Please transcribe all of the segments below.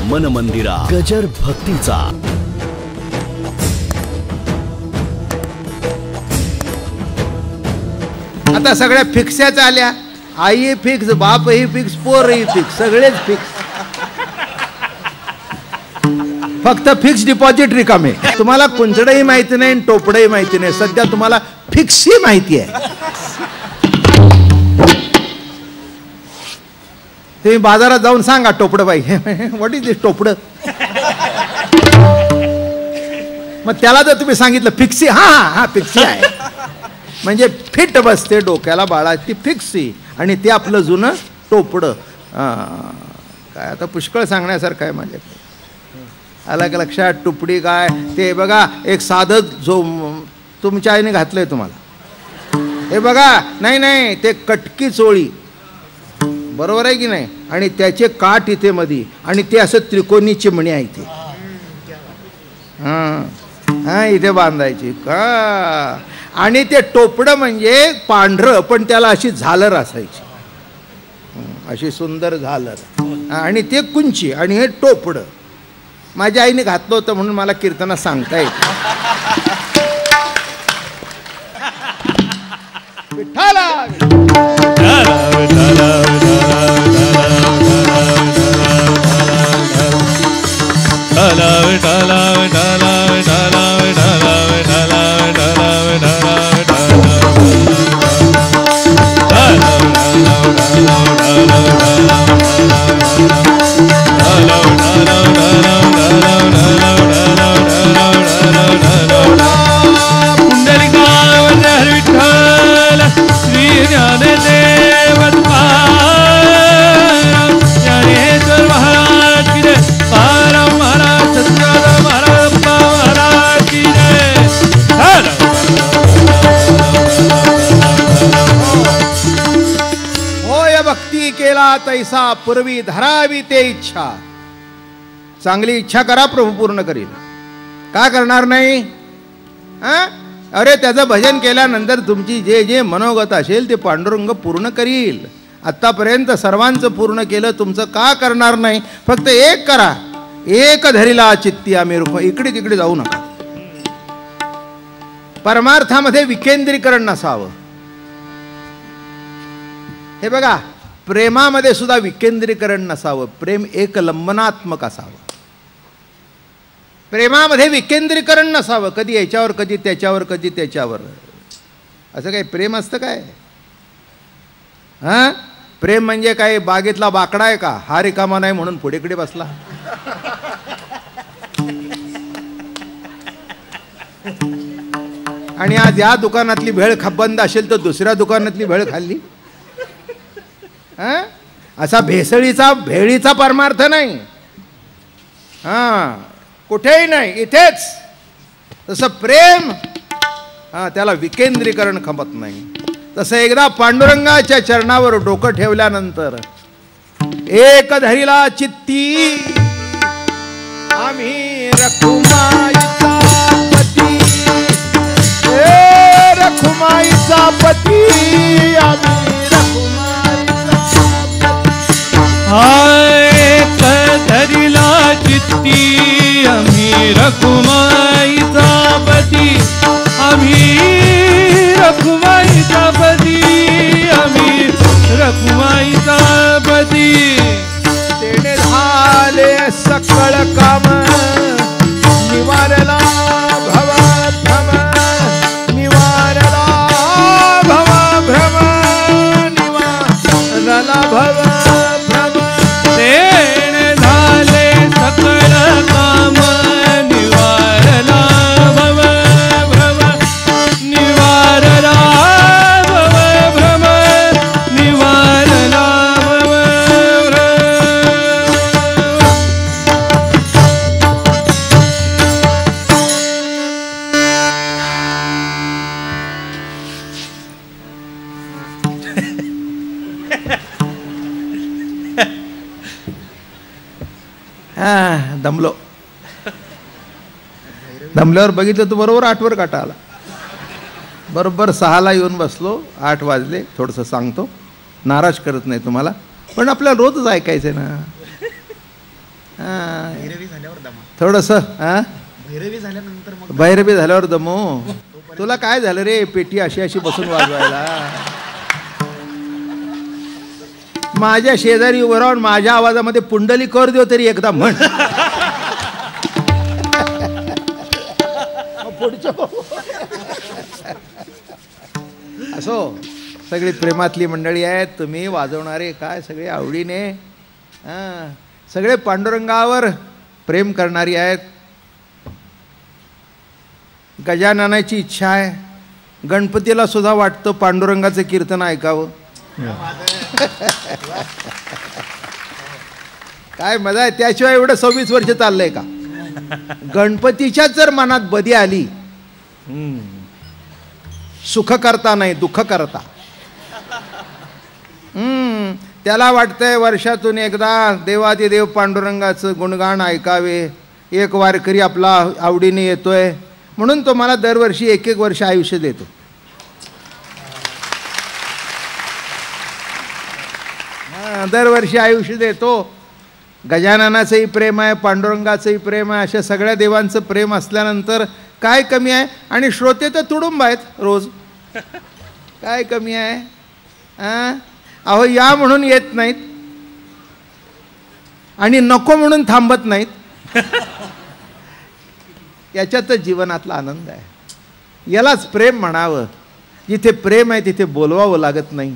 मन मंदिरा गजर भक्तीचा. आता सगळ्या फिक्स्याच आल्या. आई फिक्स, बापही फिक्स, पोरही फिक्स, सगळेच फिक्स. फक्त फिक्स डिपॉझिट रिकामे. तुम्हाला कुंचडही माहिती नाही, टोपडही माहिती नाही. सध्या तुम्हाला फिक्सही माहिती आहे. तुम्ही बाजारात जाऊन सांगा टोपडं पाहिजे. व्हॉट इज दिस टोपडं? मग त्याला जर तुम्ही सांगितलं फिक्सी, हा हा फिक्सी आहे, म्हणजे फिट बसते डोक्याला बाळाची फिक्सी, आणि ते आपलं जुनं टोपडं. काय आता पुष्कळ सांगण्यासारखं आहे माझ्याकडे. आलं का लक्षात? टुपडी काय ते बघा. एक साधं जो तुमच्या आईने घातलंय तुम्हाला, हे बघा. नाही नाही, ते कटकी चोळी, बरोबर आहे की नाही? आणि त्याचे काठ इथे मध्ये, आणि ते असं त्रिकोणी चिमणी आहे इथे. हां इथे बांधायची का. आणि ते टोपडं म्हणजे पांढरं, पण त्याला अशी झालर असायची, अशी सुंदर झालर, आणि ते कुंची, आणि हे टोपडं. माझ्या आईने घातलं होतं म्हणून मला कीर्तनात सांगता येत. विठ्ठला तैसा पूर्वी धरावी ते इच्छा. चांगली इच्छा करा, प्रभू पूर्ण करील. का करणार नाही? अरे त्याचं भजन केल्यानंतर तुमची जे जे मनोगत असेल ते पांडुरंग पूर्ण करील. आतापर्यंत सर्वांचं पूर्ण केलं, तुमचं का करणार नाही? फक्त एक करा, एक धरिला चित्ती आम्ही रूप. इकडे तिकडे जाऊ नका. परमार्थामध्ये विकेंद्रीकरण नसावं. हे बघा, प्रेमामध्ये सुद्धा विकेंद्रीकरण नसावं. प्रेम एकलंबनात्मक असावं. प्रेमामध्ये विकेंद्रीकरण नसावं. कधी याच्यावर, कधी त्याच्यावर, कधी त्याच्यावर. असं काय प्रेम असतं काय? हां, प्रेम म्हणजे काय बागेतला बाकडा आहे का? हा रिकामा नाही म्हणून पुढेकडे बसला. आणि आज या दुकानातली भेळ बंद असेल तर दुसऱ्या दुकानातली भेळ खाल्ली. असा भेळीचा परमार्थ नाही. कुठेही नाही, इथेच. तसं प्रेम, त्याला विकेंद्रीकरण खपत नाही. तसं एकदा पांडुरंगाच्या चरणावर डोकं ठेवल्यानंतर एक धरिला चित्ती आम्ही रखुमाईचा पती. रखुमाईचा पती आम्ही. एक धरिला चित्ती आम्ही रखुमाईचा पती. आम्ही रखुमाईचा पती. आम्ही रखुमाईचा पती. तेने झाले सकळ काम निवारला भव भ्रम. निवारला भव भ्रम. निवारला भव. दमलो. दमल्यावर बघितलं तर बरोबर 8वर काटा आला. बरोबर 6ला येऊन बसलो. 8 वाजले. थोडंसं सांगतो, नाराज करत नाही तुम्हाला, पण आपल्याला रोजच ऐकायचं ना. थोडंसं भैरवी झाल्यानंतर मग भैरवी झाल्यावर दमो. तुला काय झालं रे पेटी अशी अशी बसून वाजवायला? माझ्या शेजारी उभं राहून माझ्या आवाजामध्ये पुंडली कर देव तरी एकदा म्हण. असो, सगळी प्रेमातली मंडळी आहेत, तुम्ही वाजवणारे काय सगळे आवडीने, सगळे पांडुरंगावर प्रेम करणारी आहेत. गजाननाची इच्छा आहे, गणपतीला सुद्धा वाटतं पांडुरंगाचं कीर्तन ऐकावं. काय मजा आहे. त्याशिवाय एवढं 26 वर्ष चाललंय का? गणपतीच्या जर मनात बदी आली, सुख करता नाही दुःख करता, त्याला वाटतंय वर्षातून एकदा देवादिदेव पांडुरंगाचं गुणगान ऐकावे. एक वारकरी आपला आवडीने येतोय म्हणून तो मला दरवर्षी 1-1 वर्ष आयुष्य देतो. दरवर्षी आयुष्य देतो. गजाननाचंही प्रेम आहे, पांडुरंगाचंही प्रेम आहे, अशा सगळ्या देवांचं प्रेम असल्यानंतर काय कमी आहे? आणि श्रोते तर तुडुंब आहेत रोज, काय कमी आहे? अहो या म्हणून येत नाहीत आणि नको म्हणून थांबत नाहीत. याच्यातच जीवनातला आनंद आहे. यालाच प्रेम म्हणावं. जिथे प्रेम आहे तिथे बोलवावं लागत नाही.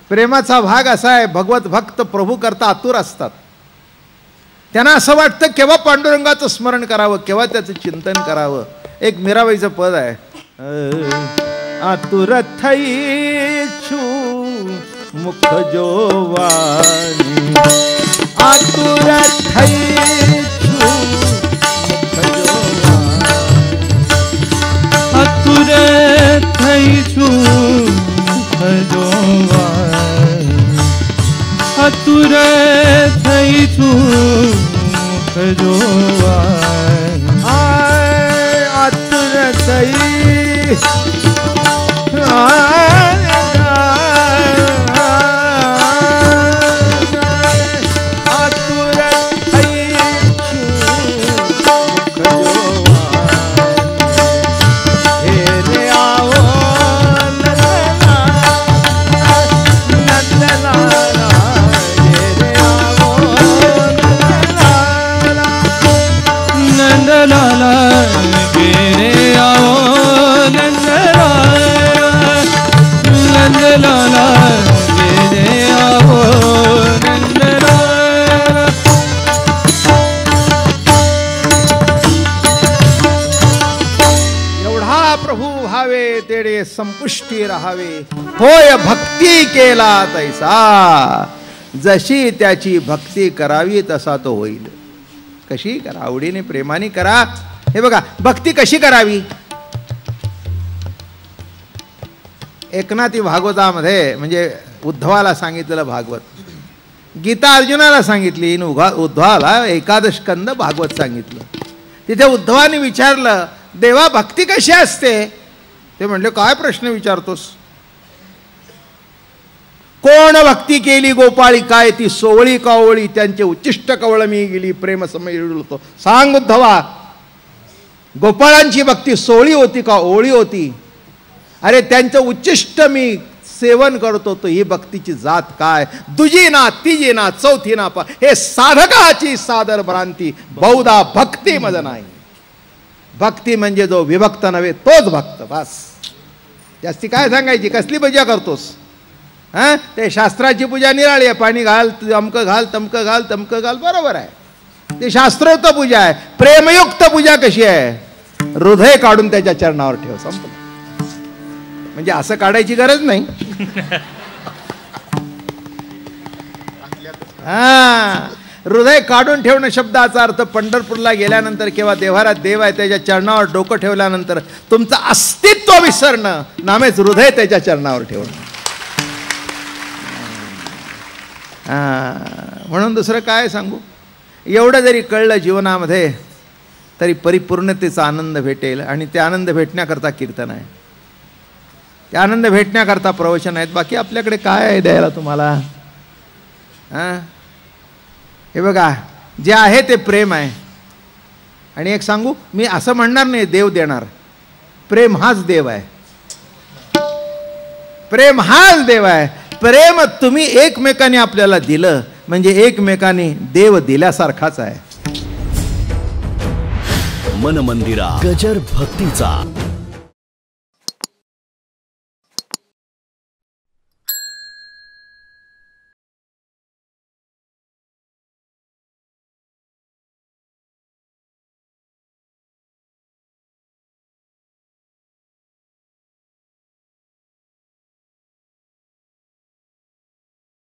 प्रेमाचा भाग असा आहे, भगवत भक्त प्रभू करता आतुर असतात. त्यांना असं वाटतं केव्हा पांडुरंगाचं स्मरण करावं, केव्हा त्याचं चिंतन करावं. एक मीराबाईचं पद आहे, आतुर थई छू मुख जोवानी, आतुर थई छू मुख जोवानी, आतुर थई छू मुख जोवानी, आतुर थई छू मुख जोवानी, आतुर थई संपुष्टी राहावे. होय भक्ती केला तैसा, जशी त्याची भक्ती करावी तसा तो होईल. कशी करा? आवडीने प्रेमाने करा. हे बघा, भक्ती कशी करावी? एकनाथी भागवतामध्ये म्हणजे उद्धवाला सांगितलेलं भागवत, गीता अर्जुनाला सांगितली, उद्धवाला एकादश स्कंद भागवत सांगितलं. तिथे उद्धवाने विचारलं, देवा भक्ती कशी असते? ते म्हणले, काय प्रश्न विचारतोस? कोण भक्ती केली गोपाळी काय, ती सोवळी कावळी त्यांचे उच्चिष्ट कवळ मी गेली प्रेम समय होतो. सांग उद्धवा, गोपाळांची भक्ती सोळी होती का ओळी होती? अरे त्यांचं उच्चिष्ट मी सेवन करतो, तो ही भक्तीची जात काय? दुजी ना तिजी ना चौथी ना हे साधकाची सादर भ्रांती, बहुधा भक्ती मज नाही. भक्ती म्हणजे जो विभक्त नव्हे तोच भक्त. बस, जास्ती काय सांगायची? कसली पूजा करतोस? ते शास्त्राची पूजा निराळी आहे. पाणी घाल, अमकं घाल, तमकं घाल, तमकं घाल, बरोबर आहे. ते शास्त्रोक्त पूजा आहे. प्रेमयुक्त पूजा कशी आहे? हृदय काढून त्याच्या चरणावर ठेव, संपलं. म्हणजे असं काढायची गरज नाही. हृदय काढून ठेवणं शब्दाचा अर्थ पंढरपूरला गेल्यानंतर किंवा देवारात देव आहे त्याच्या चरणावर डोकं ठेवल्यानंतर तुमचं अस्तित्व विसरणं नामेच हृदय त्याच्या चरणावर ठेवणं. म्हणून दुसरं काय सांगू? एवढं जरी कळलं जीवनामध्ये तरी परिपूर्णतेचा आनंद भेटेल. आणि ते आनंद भेटण्याकरता कीर्तन आहे, ते आनंद भेटण्याकरता प्रवचन आहेत. बाकी आपल्याकडे काय आहे द्यायला तुम्हाला? हे बघा, जे आहे ते प्रेम आहे. आणि एक सांगू, मी असं म्हणणार नाही देव देणार, प्रेम हाच देव आहे. प्रेम हाच देव आहे. प्रेम तुम्ही एकमेकाने आपल्याला दिलं म्हणजे एकमेकाने देव दिल्यासारखाच आहे. मन मंदिरा गजर भक्तीचा.